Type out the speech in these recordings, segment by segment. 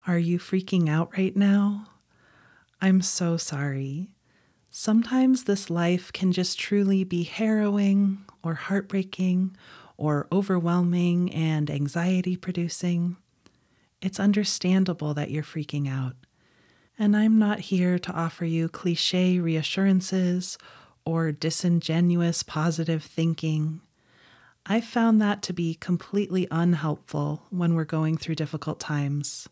Are you freaking out right now? I'm so sorry. Sometimes this life can just truly be harrowing or heartbreaking or overwhelming and anxiety producing. It's understandable that you're freaking out. And I'm not here to offer you cliche reassurances or disingenuous positive thinking. I found that to be completely unhelpful when we're going through difficult times.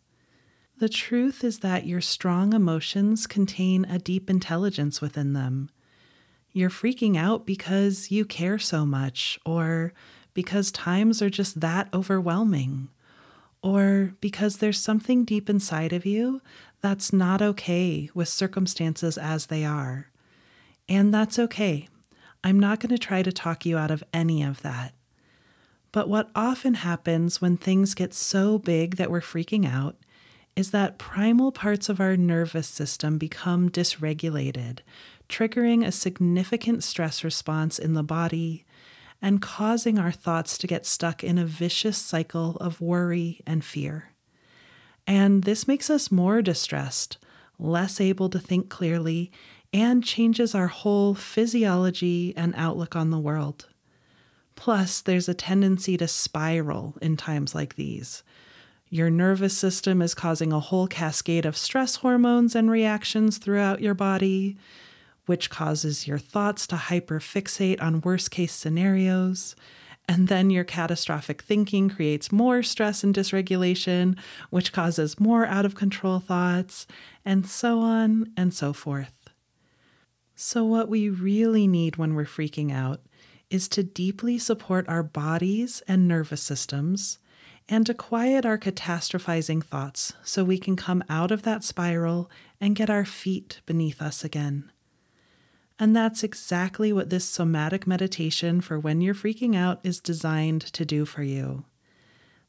The truth is that your strong emotions contain a deep intelligence within them. You're freaking out because you care so much, or because times are just that overwhelming, or because there's something deep inside of you that's not okay with circumstances as they are. And that's okay. I'm not going to try to talk you out of any of that. But what often happens when things get so big that we're freaking out is that primal parts of our nervous system become dysregulated, triggering a significant stress response in the body and causing our thoughts to get stuck in a vicious cycle of worry and fear. And this makes us more distressed, less able to think clearly, and changes our whole physiology and outlook on the world. Plus, there's a tendency to spiral in times like these. Your nervous system is causing a whole cascade of stress hormones and reactions throughout your body, which causes your thoughts to hyperfixate on worst-case scenarios. And then your catastrophic thinking creates more stress and dysregulation, which causes more out-of-control thoughts, and so on and so forth. So what we really need when we're freaking out is to deeply support our bodies and nervous systems, and to quiet our catastrophizing thoughts so we can come out of that spiral and get our feet beneath us again. And that's exactly what this somatic meditation for when you're freaking out is designed to do for you.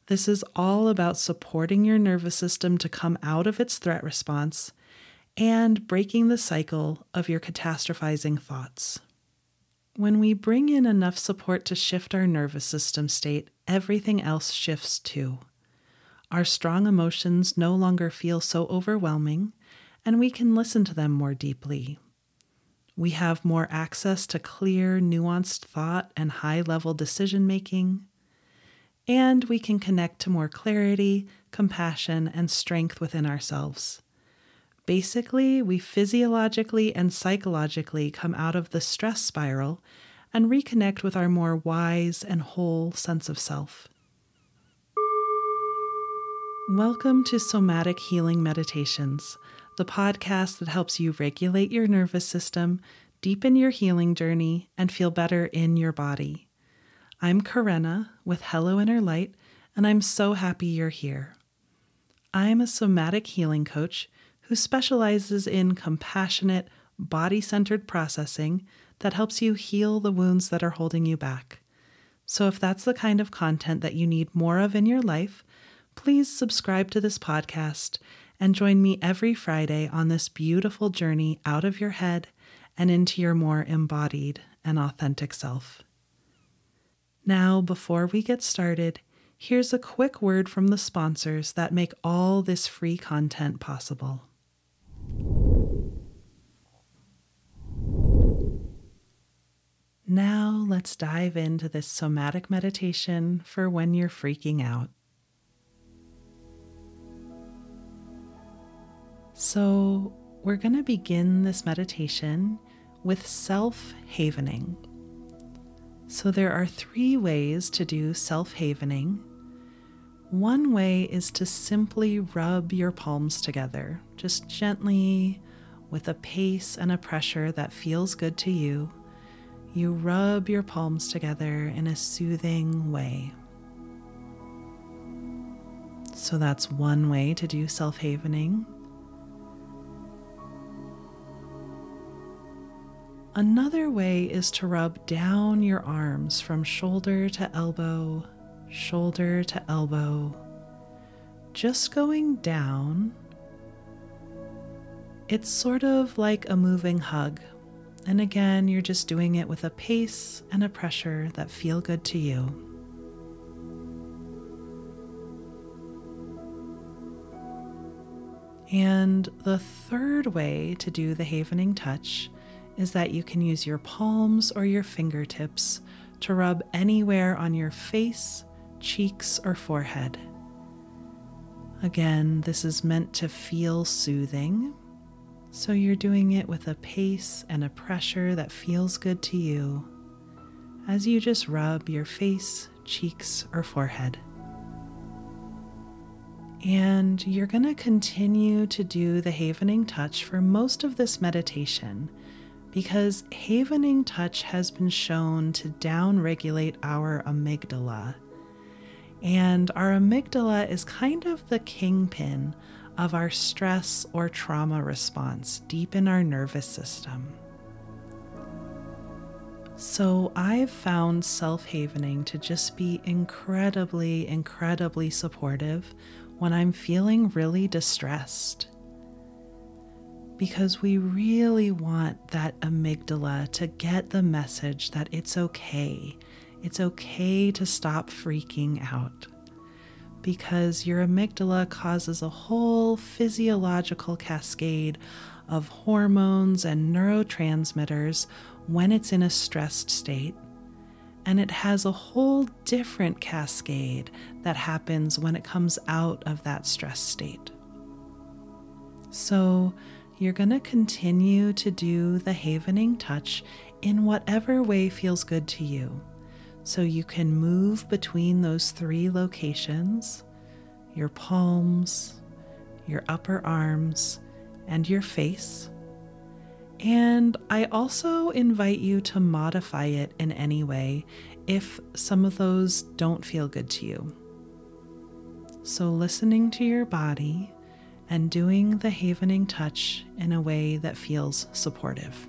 This is all about supporting your nervous system to come out of its threat response and breaking the cycle of your catastrophizing thoughts. When we bring in enough support to shift our nervous system state, everything else shifts too. Our strong emotions no longer feel so overwhelming, and we can listen to them more deeply. We have more access to clear, nuanced thought and high-level decision-making, and we can connect to more clarity, compassion, and strength within ourselves. Basically, we physiologically and psychologically come out of the stress spiral and reconnect with our more wise and whole sense of self. Welcome to Somatic Healing Meditations, the podcast that helps you regulate your nervous system, deepen your healing journey, and feel better in your body. I'm Karenna with Hello Inner Light, and I'm so happy you're here. I'm a somatic healing coach who specializes in compassionate, body-centered processing that helps you heal the wounds that are holding you back. So if that's the kind of content that you need more of in your life, please subscribe to this podcast and join me every Friday on this beautiful journey out of your head and into your more embodied and authentic self. Now, before we get started, here's a quick word from the sponsors that make all this free content possible. Now let's dive into this somatic meditation for when you're freaking out. So we're going to begin this meditation with self-havening. So there are 3 ways to do self-havening. One way is to simply rub your palms together, just gently, with a pace and a pressure that feels good to you. You rub your palms together in a soothing way. So that's one way to do self-havening. Another way is to rub down your arms from shoulder to elbow, just going down. It's sort of like a moving hug. And again, you're just doing it with a pace and a pressure that feel good to you. And the third way to do the havening touch is that you can use your palms or your fingertips to rub anywhere on your face, cheeks, or forehead. Again, this is meant to feel soothing, so you're doing it with a pace and a pressure that feels good to you as you just rub your face, cheeks, or forehead. And you're going to continue to do the havening touch for most of this meditation because havening touch has been shown to downregulate our amygdala. And our amygdala is kind of the kingpin of our stress or trauma response deep in our nervous system. So I've found self-havening to just be incredibly, incredibly supportive when I'm feeling really distressed. Because we really want that amygdala to get the message that it's okay. It's okay to stop freaking out. Because your amygdala causes a whole physiological cascade of hormones and neurotransmitters when it's in a stressed state. And it has a whole different cascade that happens when it comes out of that stress state. So you're going to continue to do the havening touch in whatever way feels good to you. So you can move between those three locations, your palms, your upper arms, and your face. And I also invite you to modify it in any way if some of those don't feel good to you. So listening to your body and doing the havening touch in a way that feels supportive.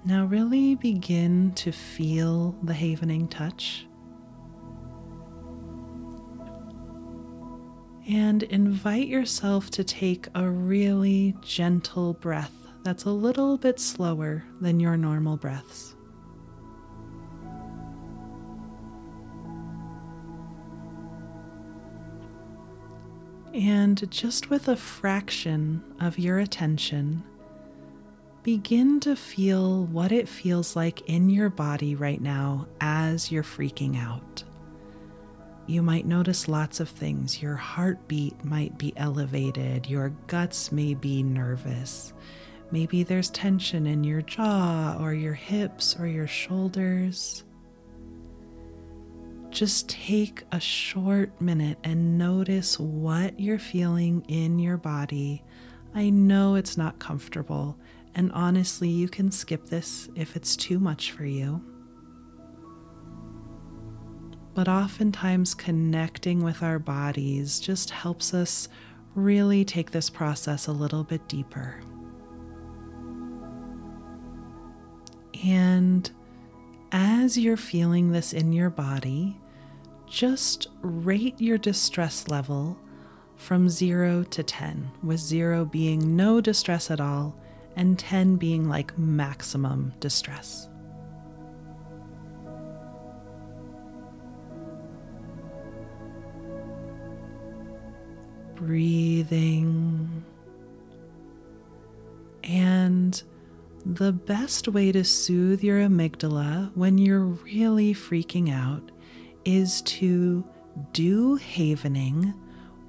Now really begin to feel the havening touch. And invite yourself to take a really gentle breath that's a little bit slower than your normal breaths. And just with a fraction of your attention, begin to feel what it feels like in your body right now as you're freaking out. You might notice lots of things. Your heartbeat might be elevated. Your guts may be nervous. Maybe there's tension in your jaw or your hips or your shoulders. Just take a short minute and notice what you're feeling in your body. I know it's not comfortable, and honestly, you can skip this if it's too much for you. But oftentimes connecting with our bodies just helps us really take this process a little bit deeper. And as you're feeling this in your body, just rate your distress level from 0 to 10, with 0 being no distress at all and 10 being like maximum distress. Breathing. And the best way to soothe your amygdala when you're really freaking out is to do havening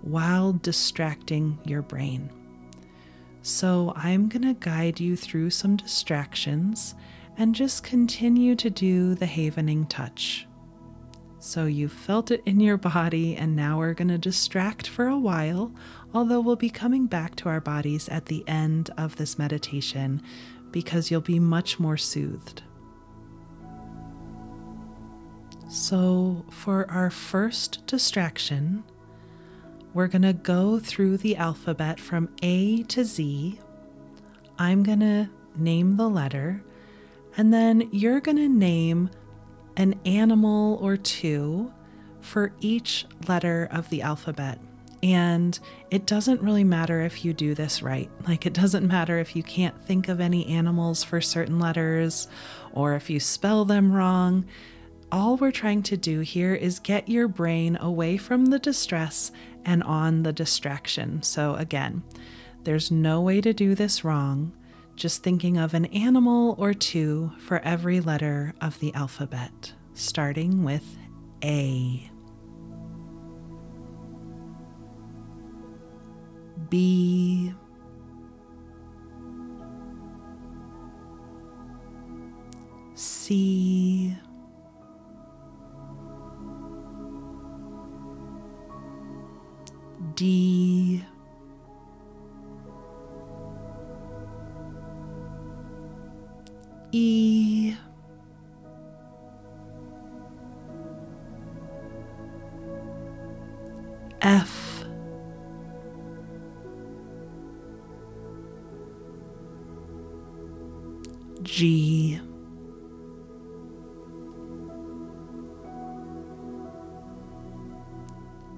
while distracting your brain. So I'm going to guide you through some distractions and just continue to do the havening touch. So you've felt it in your body, and now we're going to distract for a while, although we'll be coming back to our bodies at the end of this meditation because you'll be much more soothed. So for our first distraction, we're going to go through the alphabet from A to Z. I'm going to name the letter, and then you're going to name an animal or two for each letter of the alphabet. And it doesn't really matter if you do this right. Like, it doesn't matter if you can't think of any animals for certain letters or if you spell them wrong. all we're trying to do here is get your brain away from the distress and on the distraction. So again, there's no way to do this wrong. Just thinking of an animal or two for every letter of the alphabet, starting with A. B. C. D. E. F. G.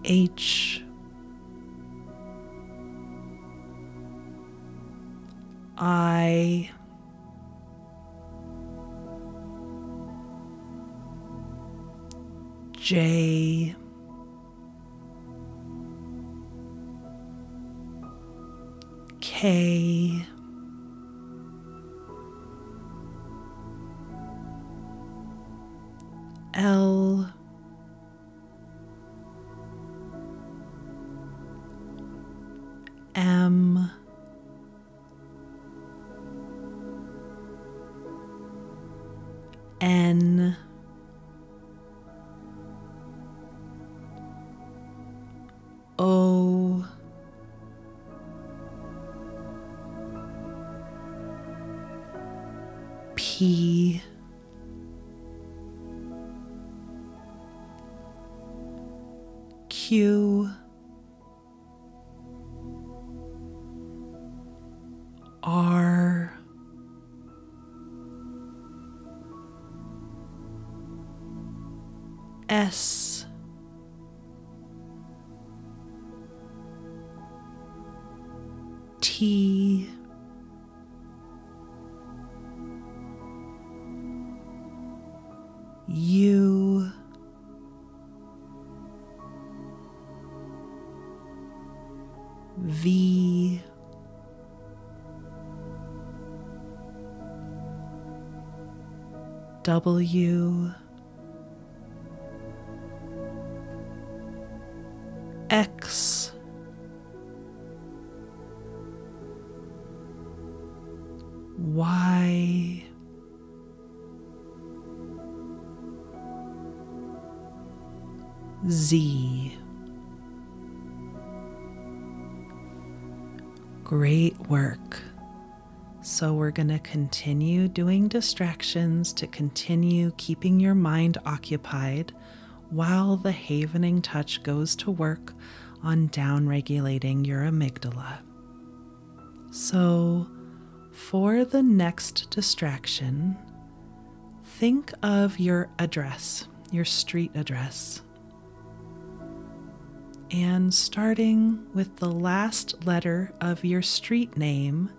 H. I. J. K. L. M. N. O. P. Q. R. S. T. U. V. W. X. Y. Z. Great work. So we're going to continue doing distractions to continue keeping your mind occupied while the havening touch goes to work on downregulating your amygdala. So for the next distraction, think of your address, your street address. And starting with the last letter of your street name,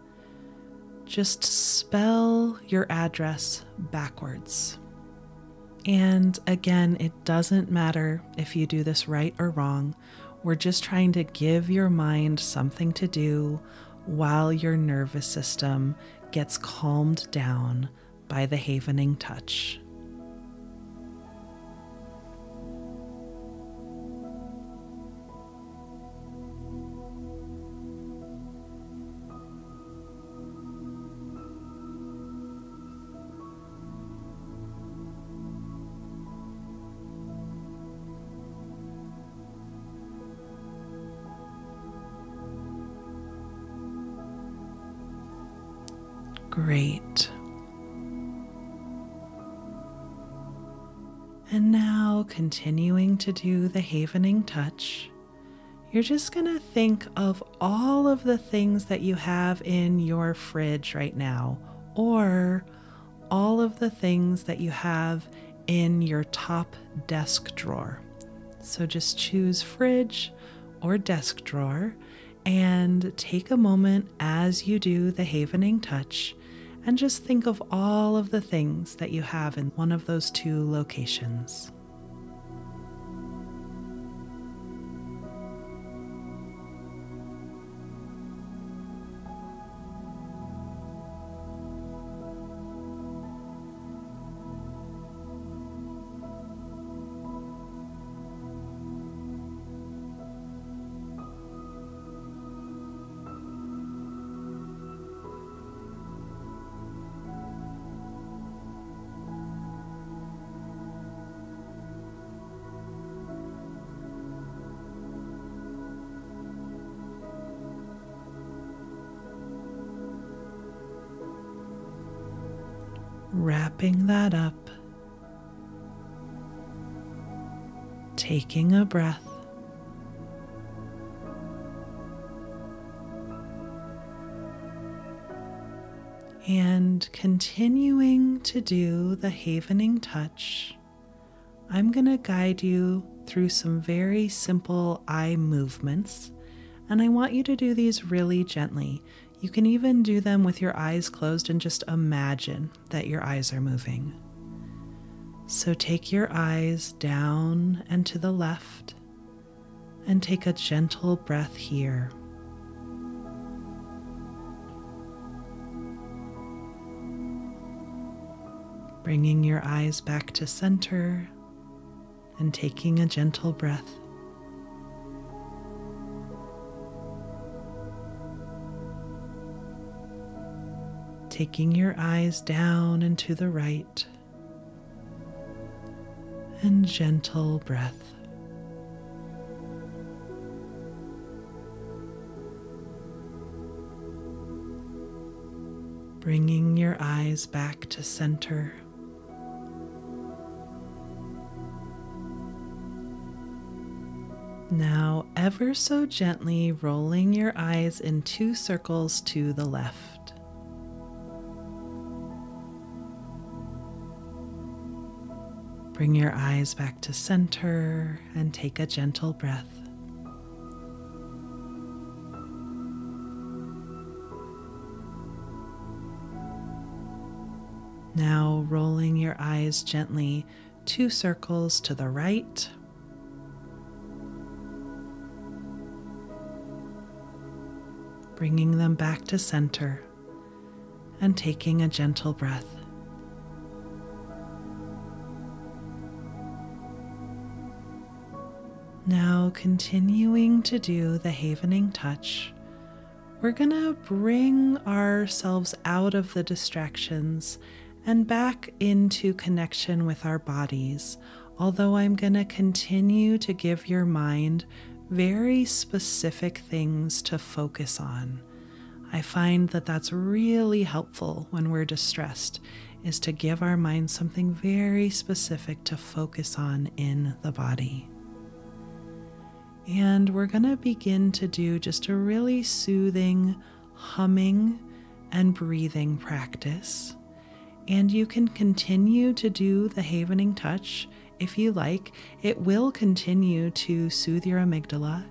just spell your address backwards. And again, it doesn't matter if you do this right or wrong. We're just trying to give your mind something to do while your nervous system gets calmed down by the havening touch. Great. And now, continuing to do the havening touch, you're just going to think of all of the things that you have in your fridge right now, or all of the things that you have in your top desk drawer. So just choose fridge or desk drawer and take a moment as you do the havening touch and just think of all of the things that you have in one of those two locations. Wrapping that up, taking a breath, and continuing to do the havening touch. I'm going to guide you through some very simple eye movements, and I want you to do these really gently. You can even do them with your eyes closed and just imagine that your eyes are moving. So take your eyes down and to the left and take a gentle breath here. Bringing your eyes back to center and taking a gentle breath. Taking your eyes down and to the right, and gentle breath. Bringing your eyes back to center. Now, ever so gently rolling your eyes in 2 circles to the left. Bring your eyes back to center and take a gentle breath. Now rolling your eyes gently 2 circles to the right. Bringing them back to center and taking a gentle breath. Now continuing to do the havening touch, we're going to bring ourselves out of the distractions and back into connection with our bodies, although I'm going to continue to give your mind very specific things to focus on. I find that that's really helpful when we're distressed, is to give our mind something very specific to focus on in the body. And we're going to begin to do just a really soothing humming and breathing practice. And you can continue to do the havening touch if you like. It will continue to soothe your amygdala.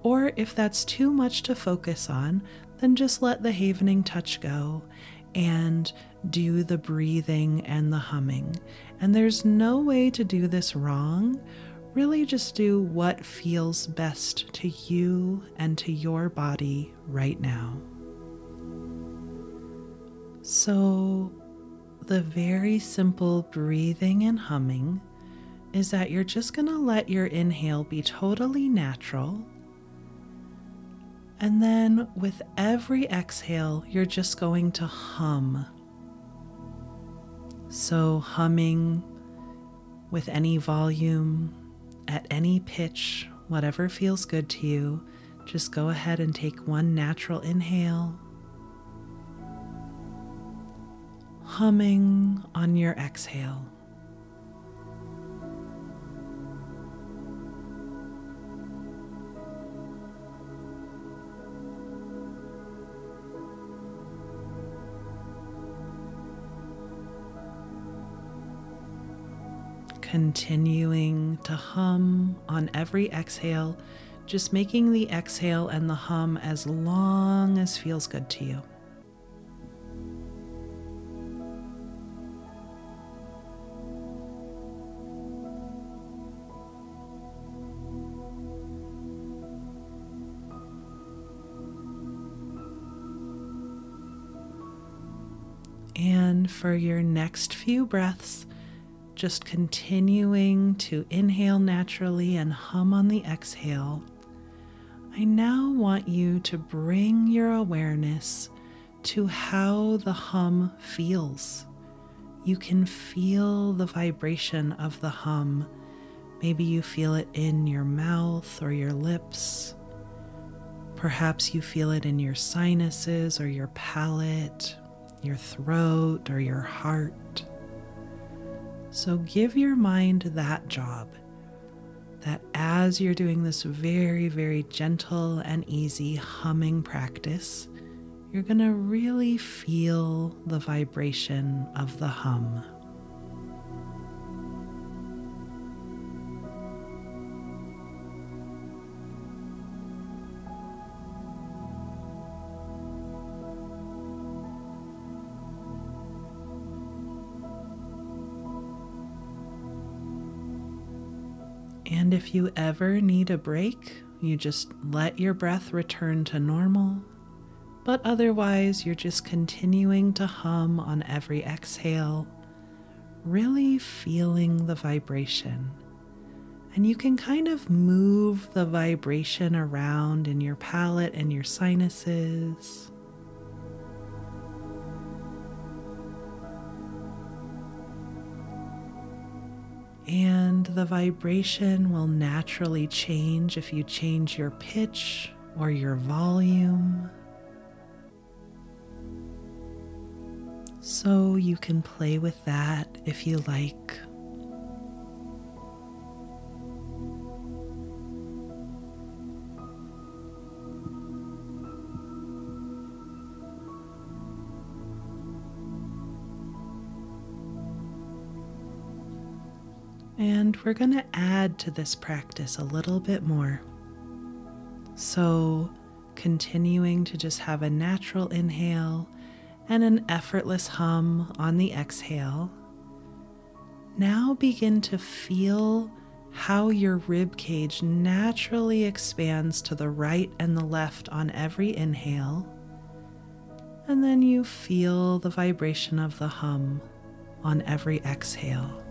Or if that's too much to focus on, then just let the havening touch go and do the breathing and the humming. And there's no way to do this wrong. Really just do what feels best to you and to your body right now. So, the very simple breathing and humming is that you're just going to let your inhale be totally natural. And then with every exhale, you're just going to hum. So, humming with any volume, at any pitch, whatever feels good to you, just go ahead and take one natural inhale. Humming on your exhale. Continuing to hum on every exhale, just making the exhale and the hum as long as feels good to you. And for your next few breaths, just continuing to inhale naturally and hum on the exhale, I now want you to bring your awareness to how the hum feels. You can feel the vibration of the hum. Maybe you feel it in your mouth or your lips. Perhaps you feel it in your sinuses or your palate, your throat or your heart. So give your mind that job, that as you're doing this very, very gentle and easy humming practice, you're going to really feel the vibration of the hum. And if you ever need a break, you just let your breath return to normal. But otherwise, you're just continuing to hum on every exhale, really feeling the vibration. And you can kind of move the vibration around in your palate and your sinuses. And the vibration will naturally change if you change your pitch or your volume. So you can play with that if you like. And we're going to add to this practice a little bit more. So, continuing to just have a natural inhale and an effortless hum on the exhale. Now begin to feel how your rib cage naturally expands to the right and the left on every inhale. And then you feel the vibration of the hum on every exhale.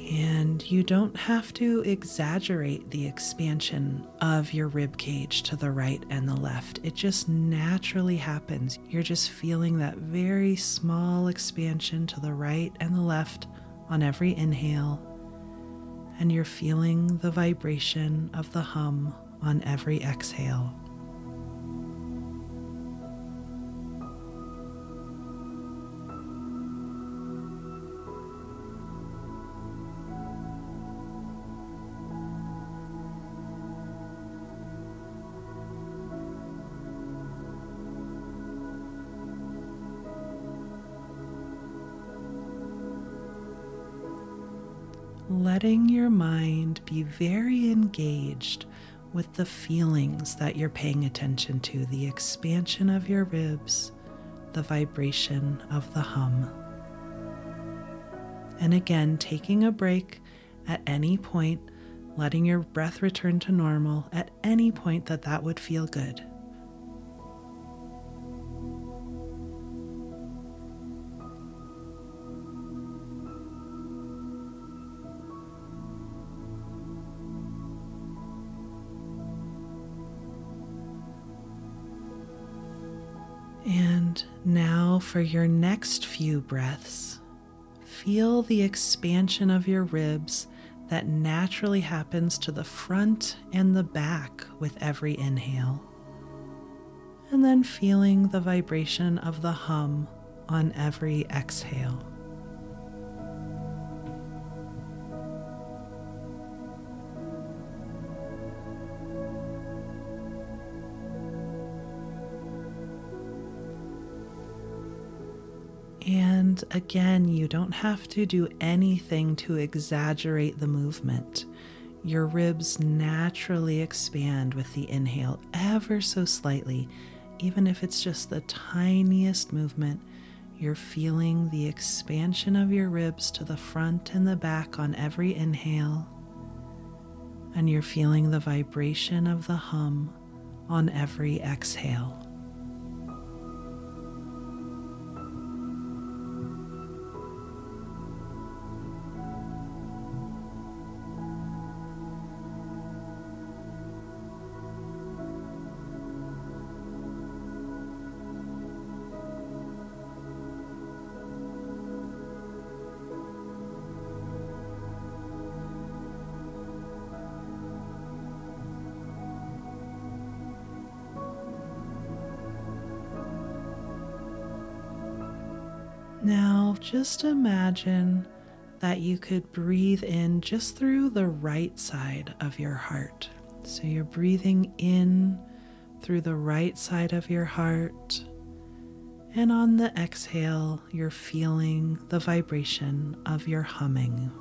And you don't have to exaggerate the expansion of your rib cage to the right and the left. It just naturally happens. You're just feeling that very small expansion to the right and the left on every inhale. And you're feeling the vibration of the hum on every exhale. Letting your mind be very engaged with the feelings that you're paying attention to, the expansion of your ribs, the vibration of the hum. And again, taking a break at any point, letting your breath return to normal at any point that would feel good. And now for your next few breaths, feel the expansion of your ribs that naturally happens to the front and the back with every inhale. And then feeling the vibration of the hum on every exhale. And again, you don't have to do anything to exaggerate the movement. Your ribs naturally expand with the inhale ever so slightly. Even if it's just the tiniest movement, you're feeling the expansion of your ribs to the front and the back on every inhale. and you're feeling the vibration of the hum on every exhale. Now, just imagine that you could breathe in just through the right side of your heart. So you're breathing in through the right side of your heart, and on the exhale, you're feeling the vibration of your humming.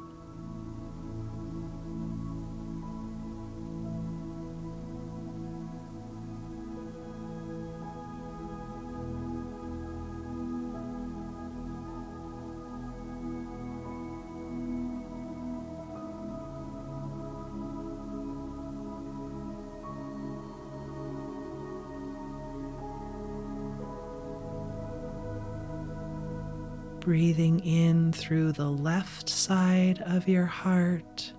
Breathing in through the left side of your heart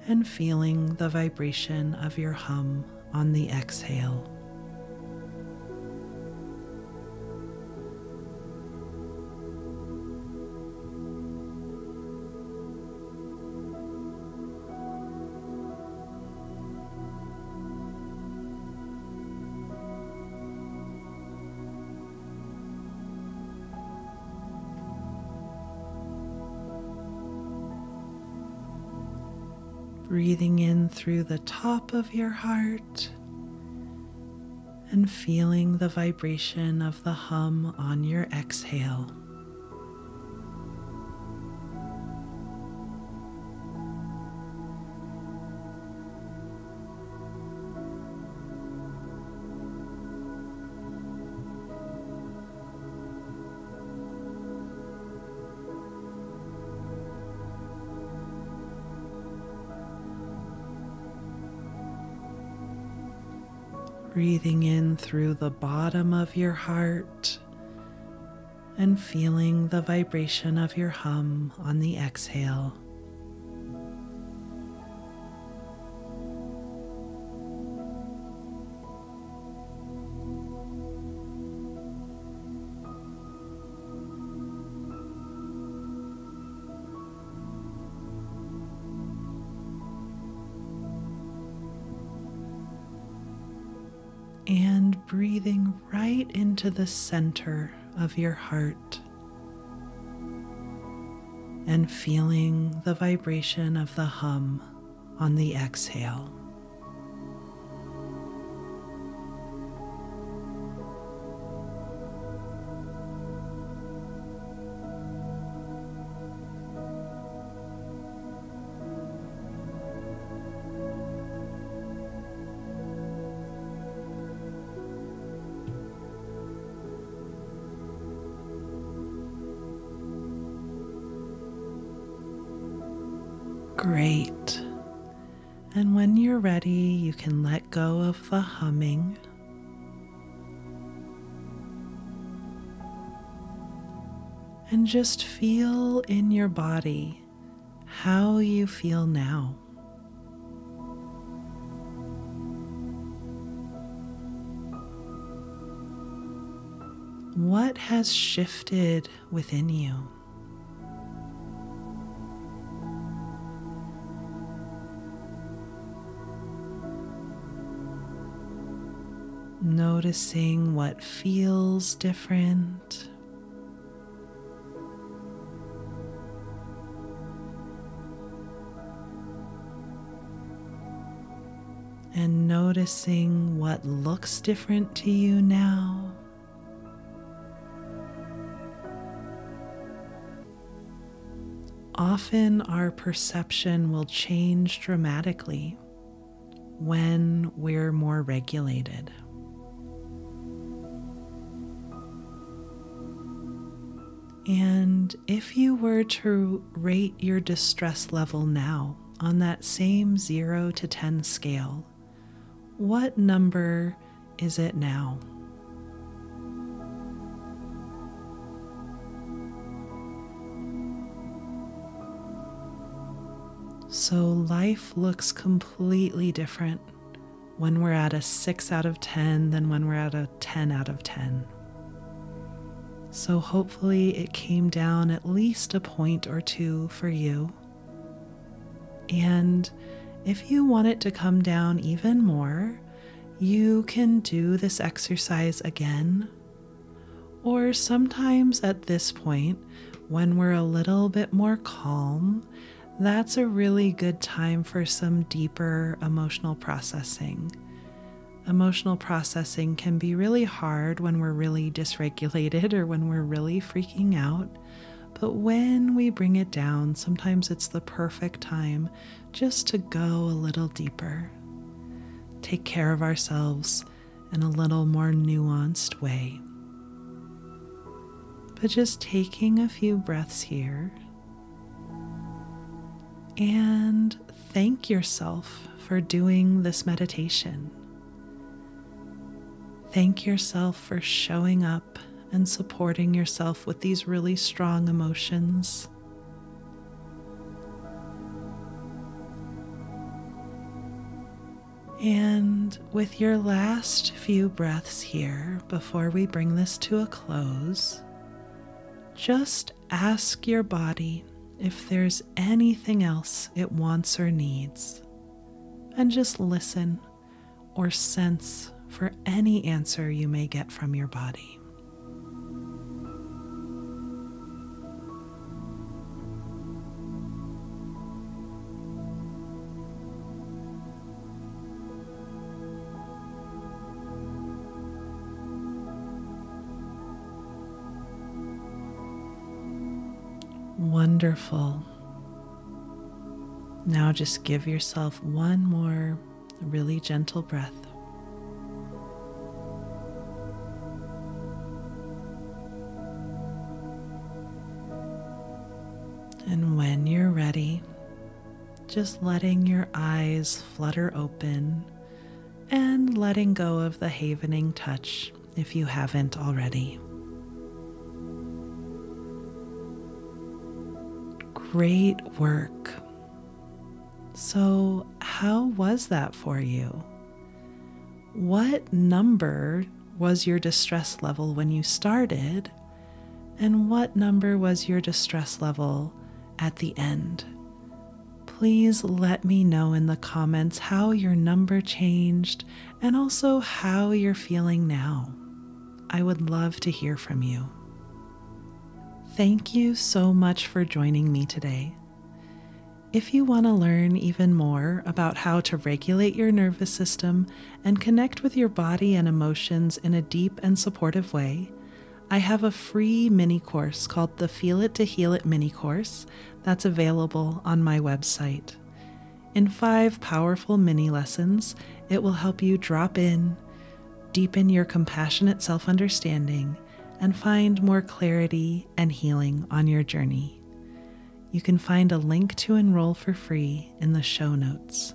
and feeling the vibration of your hum on the exhale. Breathing in through the top of your heart and feeling the vibration of the hum on your exhale. Breathing in through the bottom of your heart and feeling the vibration of your hum on the exhale. And breathing right into the center of your heart and feeling the vibration of the hum on the exhale. Great. And when you're ready, you can let go of the humming. And just feel in your body how you feel now. What has shifted within you? Noticing what feels different. And noticing what looks different to you now. Often our perception will change dramatically when we're more regulated. And if you were to rate your distress level now on that same 0 to 10 scale, what number is it now? So life looks completely different when we're at a 6 out of 10 than when we're at a 10 out of 10. So hopefully it came down at least a point or two for you. And if you want it to come down even more, you can do this exercise again. Or sometimes at this point, when we're a little bit more calm, that's a really good time for some deeper emotional processing. Emotional processing can be really hard when we're really dysregulated or when we're really freaking out. But when we bring it down, sometimes it's the perfect time just to go a little deeper. Take care of ourselves in a little more nuanced way. But just taking a few breaths here. And thank yourself for doing this meditation. Thank yourself for showing up and supporting yourself with these really strong emotions. And with your last few breaths here, before we bring this to a close, just ask your body if there's anything else it wants or needs, and just listen or sense for any answer you may get from your body. Wonderful. Now just give yourself one more really gentle breath. And when you're ready, just letting your eyes flutter open and letting go of the havening touch if you haven't already. Great work. So, how was that for you? What number was your distress level when you started? And what number was your distress level at the end? Please let me know in the comments how your number changed and also how you're feeling now. I would love to hear from you. Thank you so much for joining me today. If you want to learn even more about how to regulate your nervous system and connect with your body and emotions in a deep and supportive way, I have a free mini course called the Feel It to Heal It mini course that's available on my website. In 5 powerful mini lessons, it will help you drop in, deepen your compassionate self-understanding, and find more clarity and healing on your journey. You can find a link to enroll for free in the show notes.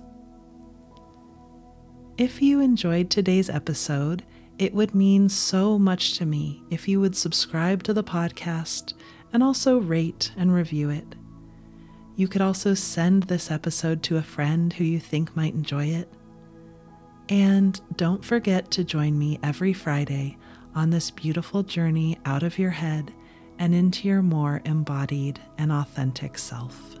If you enjoyed today's episode, it would mean so much to me if you would subscribe to the podcast and also rate and review it. You could also send this episode to a friend who you think might enjoy it. And don't forget to join me every Friday on this beautiful journey out of your head and into your more embodied and authentic self.